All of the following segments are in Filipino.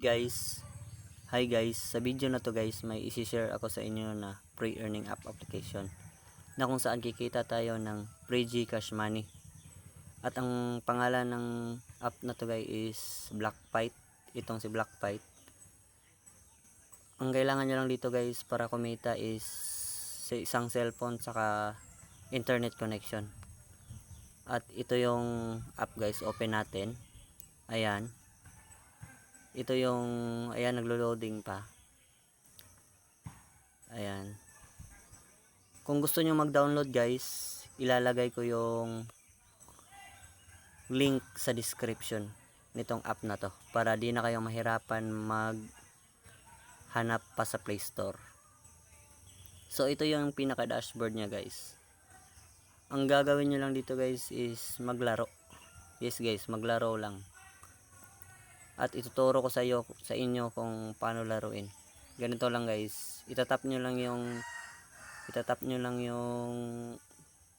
Guys, hi guys, sa video na to guys may isi-share ako sa inyo na free earning app application na kung saan kikita tayo ng free GCash money. At ang pangalan ng app na to guys is Blackfight. Itong si Blackfight. Ang kailangan nyo lang dito guys para kumita is sa isang cellphone saka internet connection. At ito yung app guys, open natin. Ayan. Ito yung, ayan, naglo-loading pa. Ayan. Kung gusto nyo mag-download guys, ilalagay ko yung link sa description nitong app na to para di na kayo mahirapan maghanap pa sa Play Store. So ito yung pinaka dashboard nya guys. Ang gagawin nyo lang dito guys is maglaro. Yes guys, maglaro lang. At ituturo ko sa inyo kung paano laruin. Ganito lang guys. Itatap nyo lang yung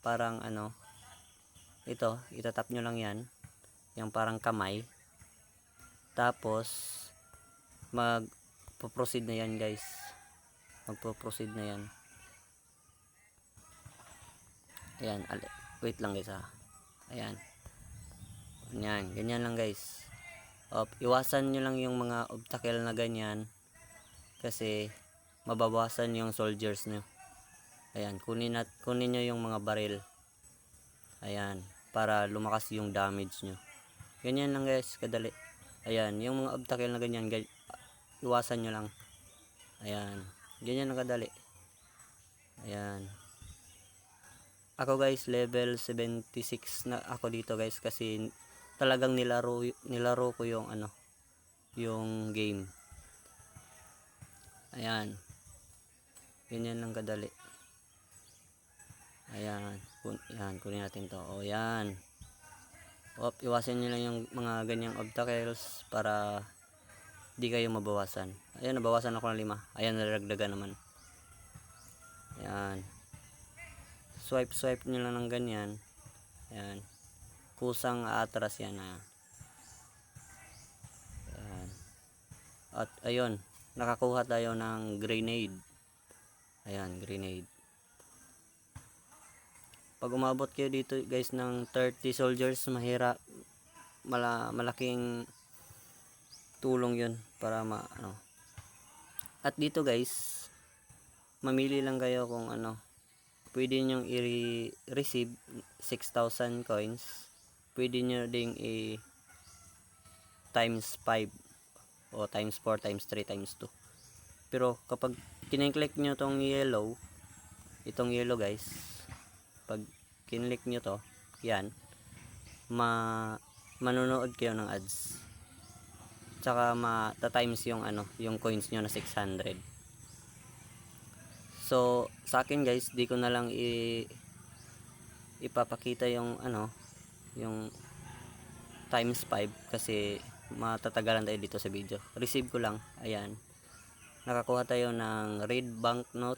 parang ano, ito, itatap nyo lang yan, yung parang kamay. Tapos magpo-proceed na yan guys. Magpo-proceed na yan. Ayan, wait lang guys ha. Ayan. Ayan, ganyan lang guys. Iwasan nyo lang yung mga obstacle na ganyan kasi mababawasan yung soldiers nyo. Ayan, kunin nyo yung mga baril. Ayan, para lumakas yung damage nyo. Ganyan lang guys, kadali. Ayan, yung mga obstacle na ganyan, iwasan nyo lang. Ayan, ganyan lang kadali. Ayan. Ako guys, level 76 na ako dito guys kasi talagang nilaro ko yung ano, yung game. Ayan. Ganyan lang kadali. Ayan, kunin natin to. O yan. Iwasan nyo lang yung mga ganyang obstacles para di kayo mabawasan. Ayan, nabawasan ako ng 5. Ayan, naragdagan naman. Ayan. Swipe nyo lang ng ganyan. Ayan. Kusang atras yan. Ayan. At ayun, nakakuha tayo ng grenade. Ayan, grenade. Pag umabot kayo dito guys ng 30 soldiers, malaking tulong yun para ano. At dito guys, mamili lang kayo kung ano, pwede nyo i-receive 6,000 coins. Pwede nyo ding times 5 o times 4, times 3, times 2. Pero kapag kiniklik nyo itong yellow guys, pag kinlik nyo to, yan, manonood kayo ng ads. Tsaka times yung ano, yung coins nyo na 600. So sa akin guys, di ko na lang ipapakita yung ano, yung times 5 kasi matatagalan tayo dito sa video. Receive ko lang. Ayan. Nakakuha tayo ng red banknote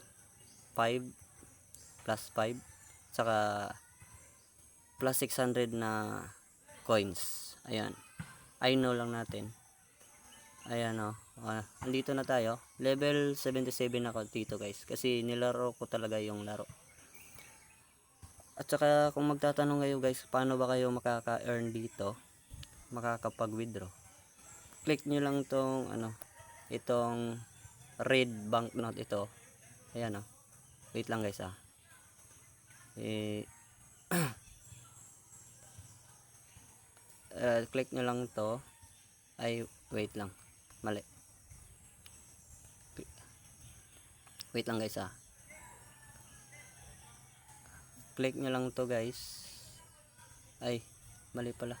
5 plus 5 saka plus 600 na coins. Ayan. I know lang natin. Ayan o. Andito na tayo. Level 77 ako dito guys. Kasi nilaro ko talaga yung laro. At saka kung magtatanong kayo guys, paano ba kayo makaka-earn dito? Makakapag-withdraw. Click nyo lang tong ano, itong red banknote ito. Ayan o. Wait lang guys click nyo lang to. Ay, wait lang. Mali. Wait lang guys click nyo lang to guys. Ay, mali pala.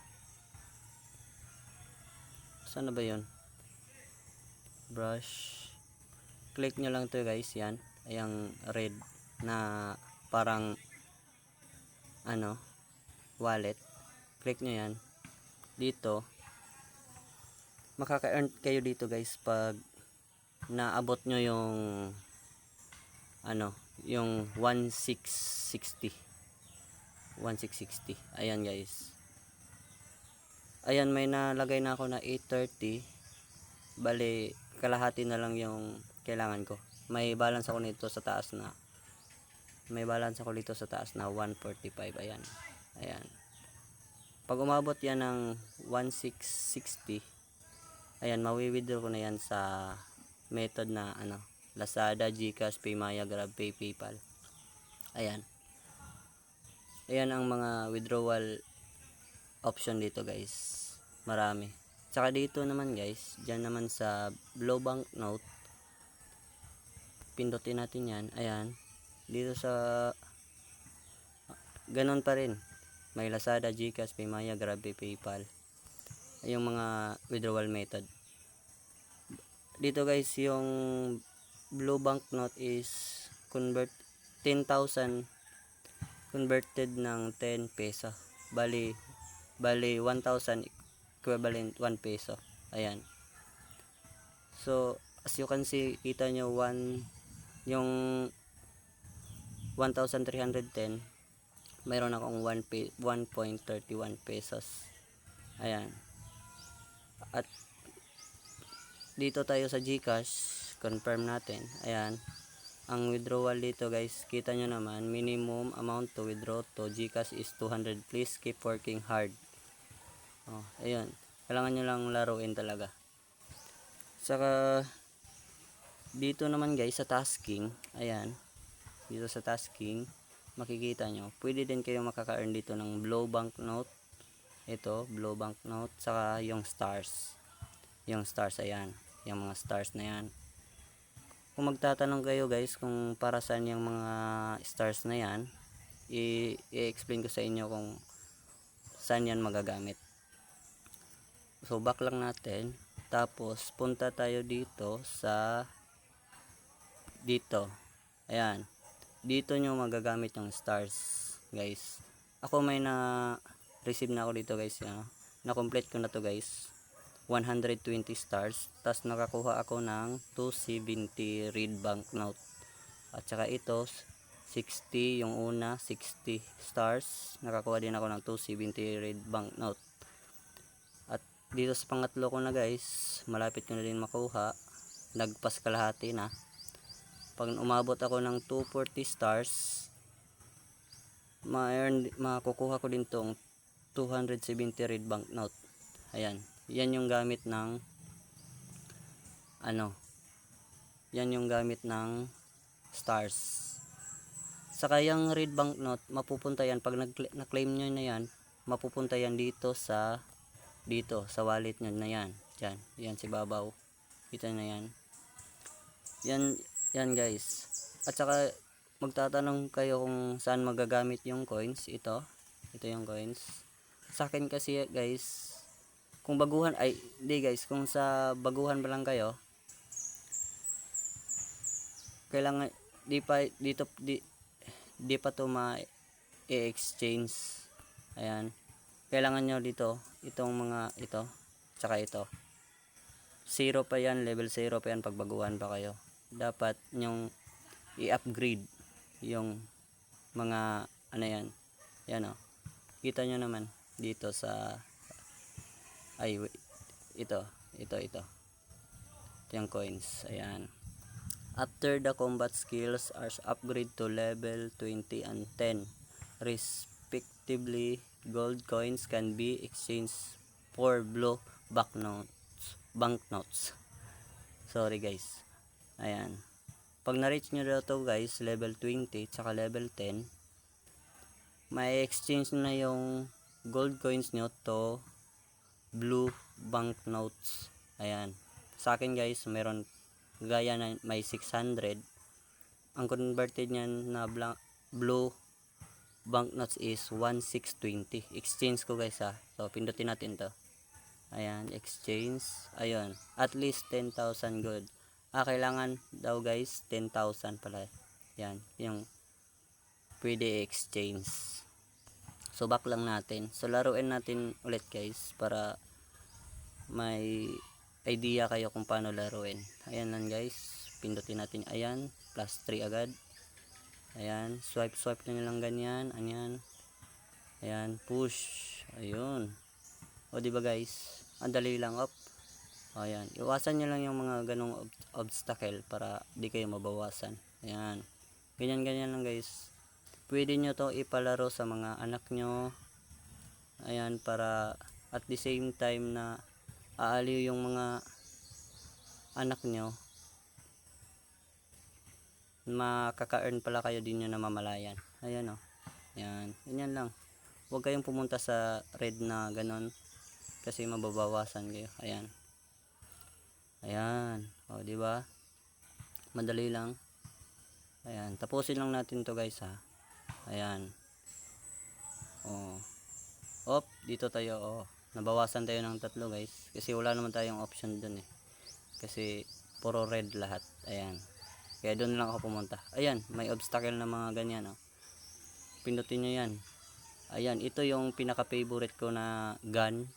Saan na ba yun? Brush. Click nyo lang to guys. Yan. Ayang red na parang ano, wallet. Click nyo yan. Dito makaka-earn kayo dito guys pag naabot nyo yung ano, yung 1660. Ayan guys. Ayan, may nalagay na ako na 830. Bali, kalahati na lang yung kailangan ko. May balance ako nito sa taas na 145. Ayan. Ayan. Pag umabot yan ng 1660, ayan, mawi-withdraw ko na yan sa method na Lazada, GCash, Paymaya, GrabPay, PayPal. Ayan. Ayan ang mga withdrawal option dito, guys. Marami. Tsaka dito naman, guys, dyan naman sa Blue Bank Note, pindutin natin yan. Ayan. Dito sa ganon pa rin. May Lazada, GCash, Paymaya, GrabPay, PayPal. Yung mga withdrawal method. Dito, guys, yung Blue Bank Note is convert 10,000 converted ng 10 peso. Bali 1,000 equivalent 1 peso. Ayan. So, as you can see, kita nyo yung 1,310, mayroon akong 1.31 pesos. Ayan. At dito tayo sa GCash, confirm natin. Ayan. Ang withdrawal dito, guys, kita nyo naman, minimum amount to withdraw to GCash is 200. Please keep working hard. Ayun. Kailangan nyo lang laruin talaga. Saka dito naman, guys, sa tasking, ayan. Dito sa tasking, makikita nyo, pwede din kayo makaka-earn dito ng Blue Bank Note. Ito, Blue Bank Note, saka yung stars. Yung stars, ayan. Yung mga stars na yan. Kung magtatanong kayo, guys, kung para saan yung mga stars na yan, i-explain ko sa inyo kung saan yan magagamit. So, back lang natin. Tapos, punta tayo dito sa dito. Ayan. Dito nyo magagamit yung stars, guys. Ako may receive na ako dito, guys. Na-complete ko na to, guys. 120 stars. Tapos nakakuha ako ng 270 read bank note. At saka ito, 60, yung una, 60 stars. Nakakuha din ako ng 270 read bank note. At dito sa pangatlo ko na, guys, malapit ko na din makuha. Nagpas kalahati na. Pag umabot ako ng 240 stars, makukuha ko din tong 270 read bank note. Ayan. Yan yung gamit ng yan yung gamit ng stars. Saka yung read bank note, mapupunta yan pag na-claim nyo na yan, mapupunta yan dito sa wallet nyo na yan. Diyan. Yan si babaw. Kita na yan. Yan, guys. At saka magtatanong kayo kung saan magagamit yung coins. Ito yung coins. Sa akin kasi, guys, kung baguhan kung sa baguhan pa lang kayo, kailangan di pa to ma-exchange. Ayan. Kailangan nyo dito itong mga ito, tsaka ito. 0 pa yan, level 0 pa yan pag baguhan pa kayo. Dapat yung i-upgrade yung mga yan. Yan, kita nyo naman dito sa ito yung coins. Ayan. After the combat skills are upgrade to level 20 and 10 respectively, gold coins can be exchanged for blue banknotes. Sorry, guys. Ayan. Pag na-reach nyo daw to, guys, level 20 tsaka level 10, may exchange na yung gold coins nyo to blue banknotes. Ayan. Sa akin, guys, meron gaya na may 600. Ang converted niyan na blue banknotes is 1620. Exchange ko, guys, So, pindutin natin to. Ayan, exchange. Ayun. At least 10,000 gold. Kailangan daw, guys, 10,000 pala. Yan, yung pwede exchange. So, back lang natin. So, laruin natin ulit, guys, para may idea kayo kung paano laruin. Ayan lang, guys. Pindutin natin. Ayan, plus 3 agad. Ayan, swipe na lang ganyan. Ayan. Ayan, push. Ayun. O, diba, guys? Ang dali lang, up. Ayan, iwasan nyo lang yung mga ganong obstacle para di kayo mabawasan. Ayan, ganyan lang guys. Pwede nyo to ipalaro sa mga anak nyo. Ayan, para at the same time na aaliw yung mga anak nyo, makaka-earn pala kayo din nyo na mamalayan. Ayan o. Ayan, ganyan lang. Huwag kayong pumunta sa red na ganon kasi mababawasan kayo. Ayan. Ayan. O, di ba? Madali lang. Ayan, tapusin lang natin to guys ha. Ayan. O. Op, dito tayo. O. Nabawasan tayo ng 3 guys kasi wala naman tayong option dun eh. Kasi puro red lahat. Ayan. Kaya doon lang ako pumunta. Ayan, may obstacle na mga ganyan oh. Pindutin nyo yan. Ayan, ito yung pinaka favorite ko na gun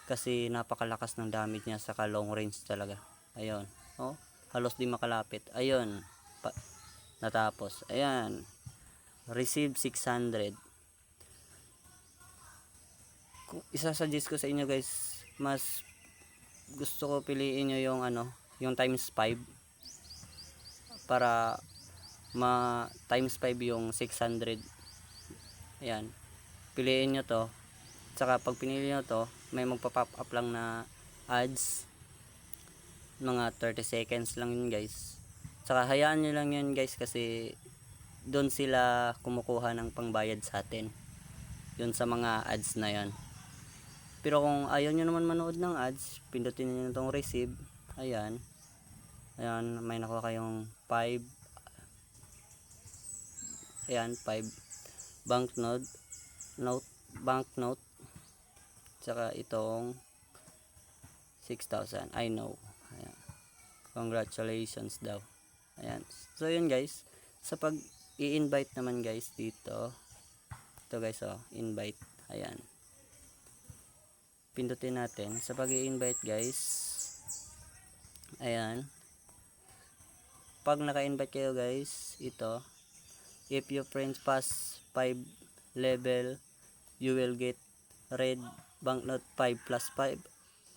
kasi napakalakas ng damage niya, saka long range talaga. Ayun, oh, halos di makalapit. Ayun, natapos. Ayan, receive 600. Isa-suggest ko sa inyo guys, mas gusto ko piliin nyo yung ano, yung times 5 para ma times 5 yung 600. Ayan, piliin nyo to. Saka pag pinili nyo to, may magpa-pop up lang na ads, mga 30 seconds lang yun guys. Saka hayaan nyo lang yun guys kasi doon sila kumukuha ng pangbayad sa atin, yun sa mga ads na yun. Pero kung ayaw nyo naman manood ng ads, pindutin nyo itong receive. Ayan, ayan, may nakuha kayong 5. Ayan, 5 banknote, banknote, saka itong 6,000. I know. Ayan. Congratulations daw. Ayan. So yun guys, sa pag i-invite naman guys dito, ito guys oh, invite. Ayan, pindutin natin sa pag i-invite guys. Ayan, pag naka-invite kayo guys, ito, if your friends pass 5 level, you will get red banknote 5 plus 5.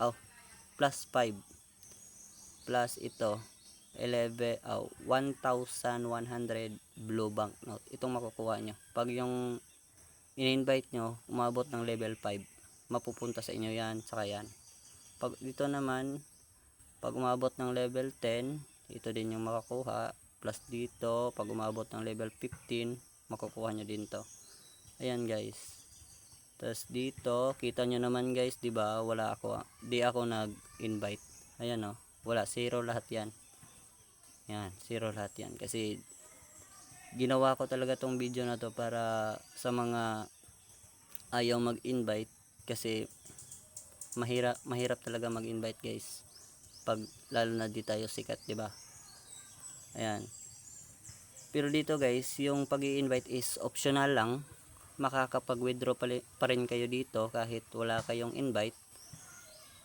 Oh, plus 5 plus ito 1,100 blue banknote. Itong makukuha nyo pag yung in-invite nyo umabot ng level 5, mapupunta sa inyo yan. Saka yan, pag dito naman, pag umabot ng level 10, ito din yung makakuha. Plus dito, pag umabot ng level 15, makukuha nyo din to. Ayan guys. Tapos dito, kita nyo naman guys, di ba? Wala ako, di ako nag-invite. Ayan oh, wala, zero lahat yan. Yan, zero lahat yan. Kasi ginawa ko talaga tong video na to para sa mga ayaw mag-invite, kasi mahirap talaga mag-invite guys. Pag lalo na di tayo sikat, di ba? Ayan. Pero dito guys, yung pag-i-invite is optional lang. Makakapag-withdraw pa rin kayo dito kahit wala kayong invite.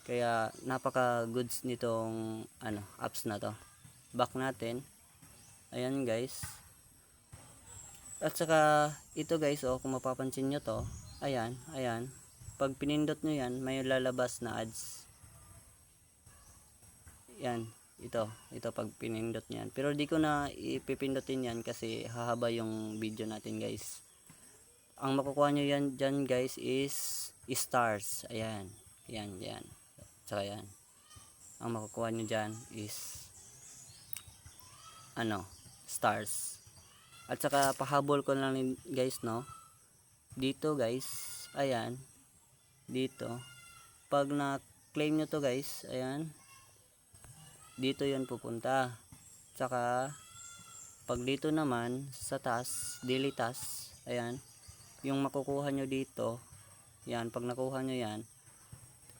Kaya napaka goods nitong ano, apps na to. Back natin. Ayan guys. At saka ito guys, oh, kung mapapansin nyo to, ayan, ayan. Pag pinindot nyo yan, may lalabas na ads. Yan, ito pag pinindot nyo yan. Pero di ko na ipipindutin yan kasi hahaba yung video natin guys. Ang makukuha nyo yan dyan guys is stars. Ayan, yan. Saka yan, ang makukuha nyo dyan is ano, stars. At saka pahabol ko lang guys, no, dito guys, ayan, dito pag na claim nyo to guys, ayan, dito yun pupunta. Saka pag dito naman sa task, daily task, ayan, yung makukuha nyo dito, yan, pag nakuha nyo yan,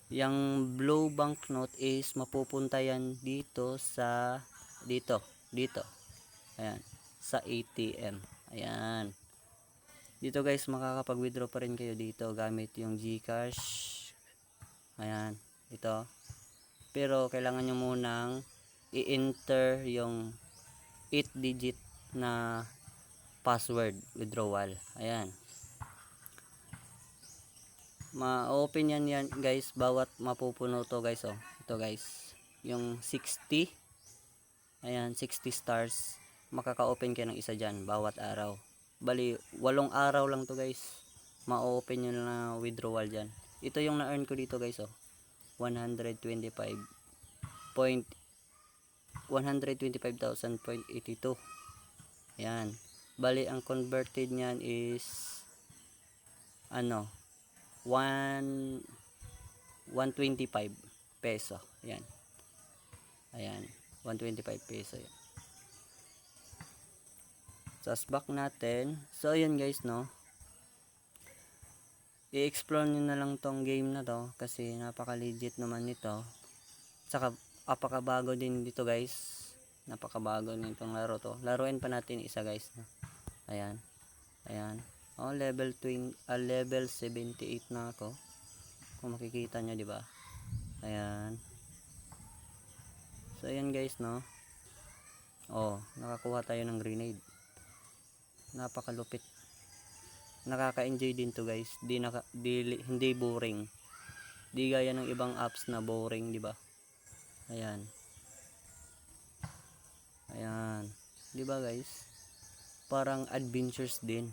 yung blue banknote is mapupunta yan dito sa dito, ayan, sa ATM. Ayan, dito guys, makakapag-withdraw pa rin kayo dito gamit yung GCash. Ayan, ito. Pero kailangan nyo munang i-enter yung 8-digit na password withdrawal. Ayan, ma-open yan guys, bawat mapupuno to guys, oh. to guys, yung 60. Ayan, 60 stars. Makaka-open kayo ng isa dyan bawat araw. Bali 8 araw lang to guys, ma-open nyo na withdrawal dyan. Ito yung na-earn ko dito guys, oh, 125,000.82. Ayan, bali ang converted nyan is ano, 125 peso. Ayan, ayan, 125 peso yan. Tapos back natin. So ayun guys, no, i-explore nyo na lang tong game na to kasi napaka legit naman nito. Saka apakabago din dito guys, napakabago nitong laro to. Laruin pa natin isa guys, no? Ayan, ayan, oh, level 78 na ako, kung makikita nyo, di ba? Ayan, so ayan guys, no, oh, nakakuha tayo ng grenade. Napakalupit, nakaka-enjoy din to guys. Hindi boring, di gaya ng ibang apps na boring, di ba? Ayan, ayan, di ba guys, parang adventures din,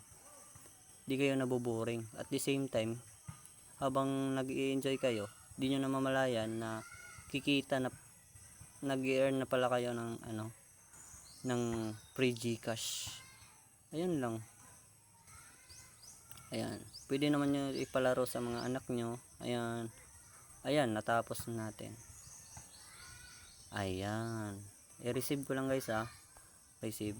di kayo naboboring. At the same time, habang nag-i-enjoy kayo, di nyo namamalayan na kikita na nag-i-earn na pala kayo ng ano, ng free Gcash. Ayun lang. Ayan, pwede naman nyo ipalaro sa mga anak nyo. Ayan, ayan, natapos na natin. Ayan, i-receive ko lang guys, receive.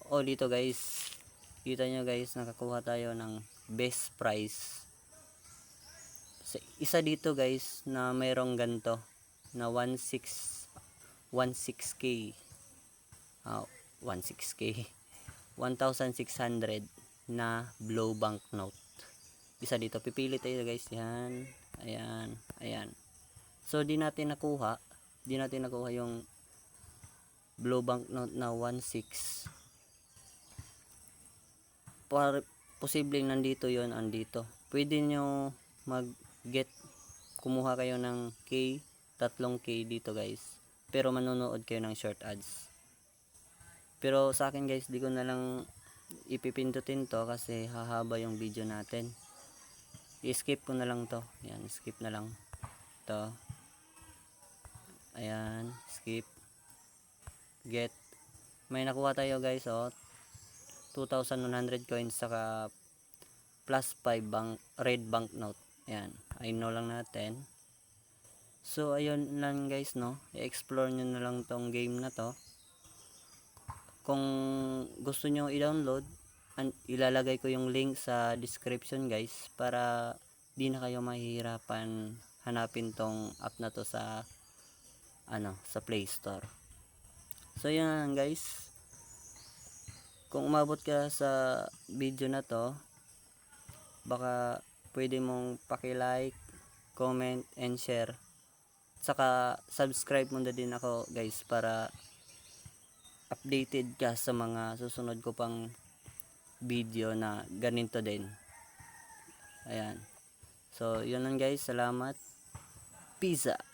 Oh, dito guys, kita nyo guys, nakakuha tayo ng best price. Isa dito guys na mayroong ganto na 16k, 16k 1,600 na blow bank note. Isa dito, pipili tayo guys, yan, ayan, ayan. So di natin nakuha yung blow bank note na 16. Posibleng nandito yon, andito. Pwede nyo kumuha kayo ng 3K dito guys, pero manonood kayo ng short ads. Pero sa akin guys, di ko na lang ipipindutin to kasi hahaba yung video natin. I-skip ko na lang to. Ayan, skip na lang to. Ayan, skip. Get. May nakuha tayo guys, oh, 2,100 coins saka plus 5 red bank note. Ayan, I know lang natin. So ayun lang guys, no, i-explore nyo na lang tong game na to. Kung gusto nyo i-download, ilalagay ko yung link sa description guys, para di na kayo mahihirapan hanapin tong app na to sa sa Play Store. So yun lang guys, kung umabot ka sa video na to, baka pwede mong paki-like, comment, and share. Saka subscribe mo na din ako guys, para updated ka sa mga susunod ko pang video na ganito din. Ayan, so yun lang guys, salamat, peace out.